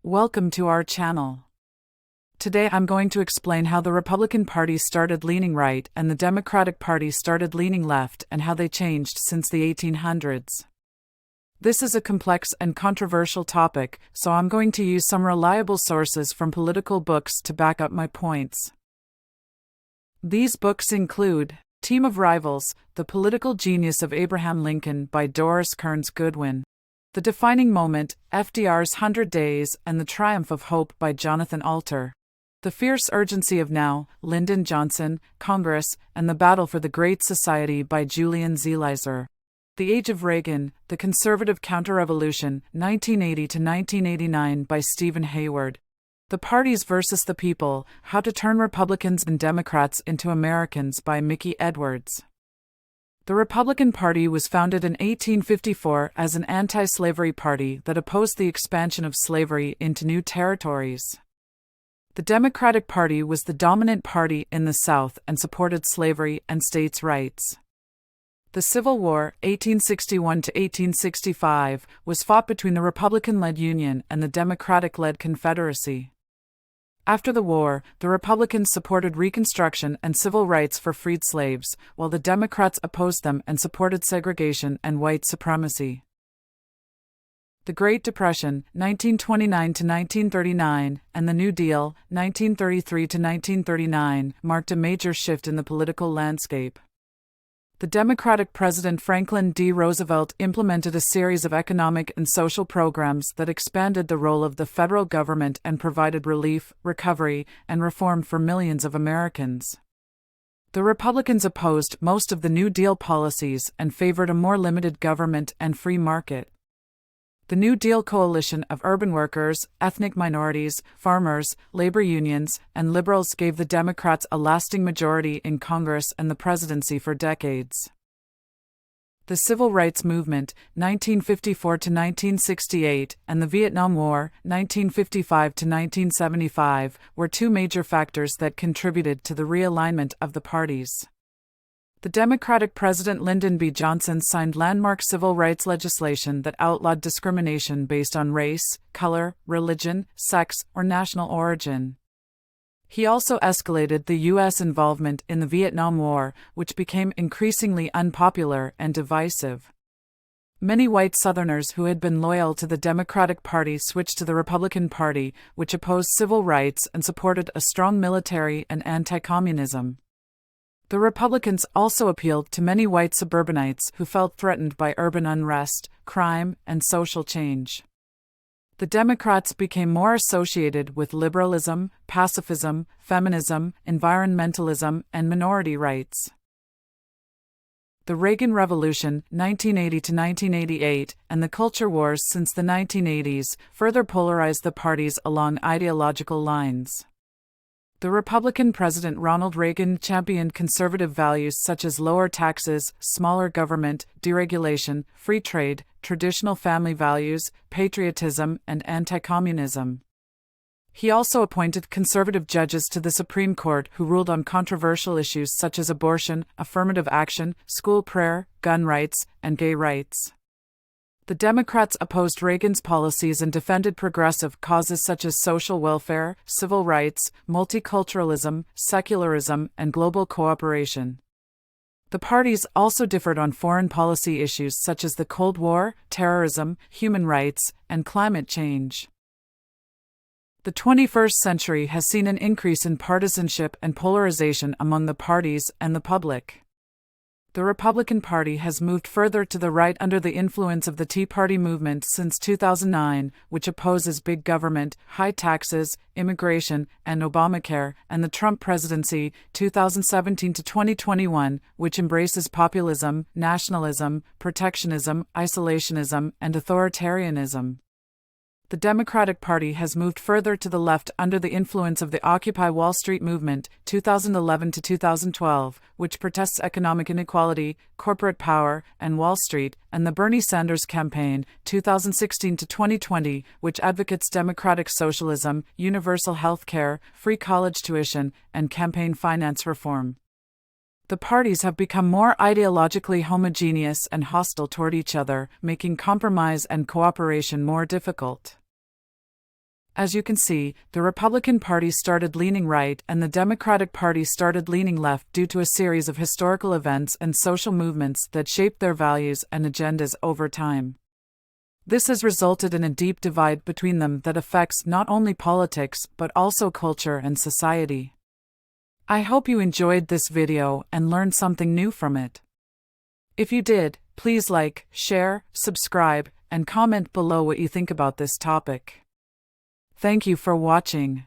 Welcome to our channel. Today I'm going to explain how the Republican Party started leaning right and the Democratic Party started leaning left and how they changed since the 1800s. This is a complex and controversial topic, so I'm going to use some reliable sources from political books to back up my points. These books include Team of Rivals, The Political Genius of Abraham Lincoln by Doris Kearns Goodwin, The Defining Moment, FDR's 100 Days and the Triumph of Hope by Jonathan Alter, The Fierce Urgency of Now, Lyndon Johnson, Congress, and the Battle for the Great Society by Julian Zelizer, The Age of Reagan, The Conservative Counter-Revolution, 1980 to 1989 by Stephen Hayward, The Parties versus the People, How to Turn Republicans and Democrats into Americans by Mickey Edwards. The Republican Party was founded in 1854 as an anti-slavery party that opposed the expansion of slavery into new territories. The Democratic Party was the dominant party in the South and supported slavery and states' rights. The Civil War, 1861 to 1865, was fought between the Republican-led Union and the Democratic-led Confederacy. After the war, the Republicans supported Reconstruction and civil rights for freed slaves, while the Democrats opposed them and supported segregation and white supremacy. The Great Depression, 1929 to 1939, and the New Deal, 1933 to 1939, marked a major shift in the political landscape. The Democratic President Franklin D. Roosevelt implemented a series of economic and social programs that expanded the role of the federal government and provided relief, recovery, and reform for millions of Americans. The Republicans opposed most of the New Deal policies and favored a more limited government and free market. The New Deal coalition of urban workers, ethnic minorities, farmers, labor unions, and liberals gave the Democrats a lasting majority in Congress and the presidency for decades. The Civil Rights Movement, 1954 to 1968, and the Vietnam War, 1955 to 1975, were two major factors that contributed to the realignment of the parties. The Democratic President Lyndon B. Johnson signed landmark civil rights legislation that outlawed discrimination based on race, color, religion, sex, or national origin. He also escalated the U.S. involvement in the Vietnam War, which became increasingly unpopular and divisive. Many white Southerners who had been loyal to the Democratic Party switched to the Republican Party, which opposed civil rights and supported a strong military and anti-communism. The Republicans also appealed to many white suburbanites who felt threatened by urban unrest, crime, and social change. The Democrats became more associated with liberalism, pacifism, feminism, environmentalism, and minority rights. The Reagan Revolution, 1980 to 1988, and the culture wars since the 1980s further polarized the parties along ideological lines. The Republican President Ronald Reagan championed conservative values such as lower taxes, smaller government, deregulation, free trade, traditional family values, patriotism, and anti-communism. He also appointed conservative judges to the Supreme Court who ruled on controversial issues such as abortion, affirmative action, school prayer, gun rights, and gay rights. The Democrats opposed Reagan's policies and defended progressive causes such as social welfare, civil rights, multiculturalism, secularism, and global cooperation. The parties also differed on foreign policy issues such as the Cold War, terrorism, human rights, and climate change. The 21st century has seen an increase in partisanship and polarization among the parties and the public. The Republican Party has moved further to the right under the influence of the Tea Party movement since 2009, which opposes big government, high taxes, immigration, and Obamacare, and the Trump presidency, 2017 to 2021, which embraces populism, nationalism, protectionism, isolationism, and authoritarianism. The Democratic Party has moved further to the left under the influence of the Occupy Wall Street movement, 2011 to 2012, which protests economic inequality, corporate power, and Wall Street, and the Bernie Sanders campaign, 2016 to 2020, which advocates democratic socialism, universal health care, free college tuition, and campaign finance reform. The parties have become more ideologically homogeneous and hostile toward each other, making compromise and cooperation more difficult. As you can see, the Republican Party started leaning right and the Democratic Party started leaning left due to a series of historical events and social movements that shaped their values and agendas over time. This has resulted in a deep divide between them that affects not only politics but also culture and society. I hope you enjoyed this video and learned something new from it. If you did, please like, share, subscribe, and comment below what you think about this topic. Thank you for watching.